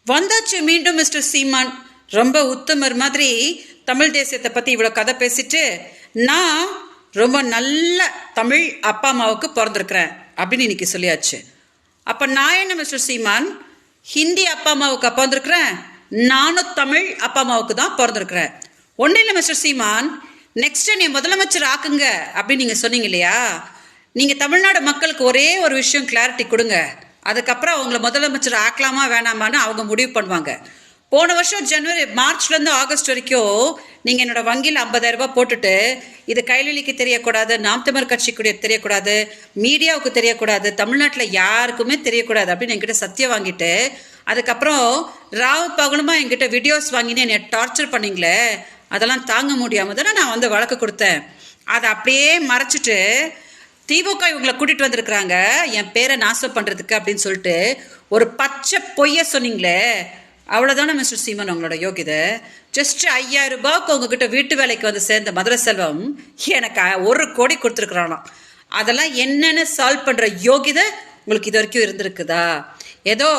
வந்தாச்சு மீண்டும் மிஸ்டர் சீமான். ரொம்ப உத்தமர் மாதிரி தமிழ் தேசியத்தை பற்றி இவ்வளோ கதை பேசிட்டு, நான் ரொம்ப நல்ல தமிழ் அப்பா அம்மாவுக்கு பிறந்திருக்கிறேன் அப்படின்னு இன்னைக்கு சொல்லியாச்சு. அப்போ நான் என்ன மிஸ்டர் சீமான், ஹிந்தி அப்பா அம்மாவுக்கு பிறந்திருக்கிறேன், நானும் தமிழ் அப்பா அம்மாவுக்கு தான் பிறந்திருக்கிறேன். ஒன்றும் இல்லை மிஸ்டர் சீமான், நெக்ஸ்ட் நீ முதலமைச்சர் ஆக்குங்க அப்படின்னு நீங்கள் சொன்னீங்க இல்லையா? நீங்கள் தமிழ்நாடு மக்களுக்கு ஒரே ஒரு விஷயம் கிளாரிட்டி கொடுங்க, அதுக்கப்புறம் அவங்கள முதலமைச்சர் ஆக்கலாமா வேணாமான்னு அவங்க முடிவு பண்ணுவாங்க. போன வருஷம் மார்ச்லேருந்து ஆகஸ்ட் வரைக்கும் நீங்கள் என்னோட வங்கியில் 50,000 ரூபாய் போட்டுட்டு, இது கைலிலிக்கு தெரியக்கூடாது, நாம் தமிழ் கட்சிக்கு தெரியக்கூடாது, மீடியாவுக்கு தெரியக்கூடாது, தமிழ்நாட்டில் யாருக்குமே தெரியக்கூடாது அப்படின்னு என்கிட்ட சத்தியம் வாங்கிட்டு, அதுக்கப்புறம் ராவு பகலுமா என்கிட்ட வீடியோஸ் வாங்கினு என்னை டார்ச்சர் பண்ணிங்களே, அதெல்லாம் தாங்க முடியாமல் தானே நான் வந்து வழக்கு கொடுத்தேன். அதை அப்படியே மறைச்சிட்டு திமுக இவங்களை கூட்டிகிட்டு வந்திருக்கிறாங்க என் பேரை நாசம் பண்ணுறதுக்கு அப்படின்னு சொல்லிட்டு ஒரு பச்சை பொய்ய சொன்னீங்களே, அவ்வளோதானே மிஸ்டர் சீமன் உங்களோட யோகிதை. ஜஸ்ட் 5,000 ரூபாய்க்கு உங்ககிட்ட வீட்டு வேலைக்கு வந்து சேர்ந்த மதுரை செல்வம் எனக்கு 1 கோடி கொடுத்துருக்குறானாம். அதெல்லாம் என்னென்னு சால்வ் பண்ணுற யோகிதை உங்களுக்கு இது வரைக்கும் இருந்திருக்குதா? ஏதோ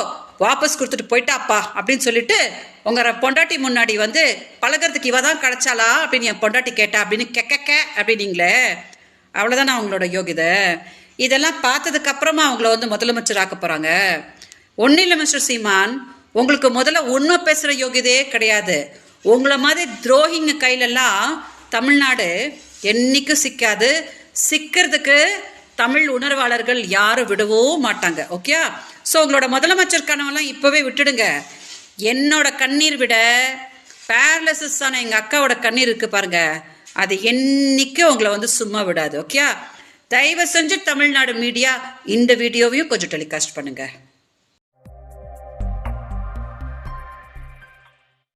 வாபஸ் கொடுத்துட்டு போயிட்டாப்பா அப்படின்னு சொல்லிட்டு உங்கள் பொண்டாட்டி முன்னாடி வந்து பழகிறதுக்கு இவ தான் கிடச்சாலா அப்படின்னு என் பொண்டாட்டி கேட்டா அப்படின்னு கெக்க அப்படின்னீங்களே, அவ்வளோதானே அவங்களோட யோகிதை. இதெல்லாம் பார்த்ததுக்கு அப்புறமா அவங்கள வந்து முதலமைச்சர் ஆக்க போகிறாங்க. ஒன்றும் இல்லை மிஸ்டர் சீமான், உங்களுக்கு முதல்ல உண்மை பேசுகிற யோகியதையே கிடையாது. உங்களை மாதிரி துரோகிங்க கையிலெல்லாம் தமிழ்நாடு என்னைக்கும் சிக்காது. சிக்கிறதுக்கு தமிழ் உணர்வாளர்கள் யாரும் விடவும் மாட்டாங்க. ஓகே, ஸோ உங்களோட முதலமைச்சர் கனவெல்லாம் இப்போவே விட்டுடுங்க. என்னோட கண்ணீர் விட பேரலிசிஸ் ஆன எங்கள் அக்காவோட கண்ணீர் இருக்கு பாருங்க, அது என்னைக்கும் உங்களை வந்து சும்மா விடாது. ஓகே, தயவு செஞ்சு தமிழ்நாடு மீடியா இந்த வீடியோவையும் கொஞ்சம் டெலிகாஸ்ட் பண்ணுங்க.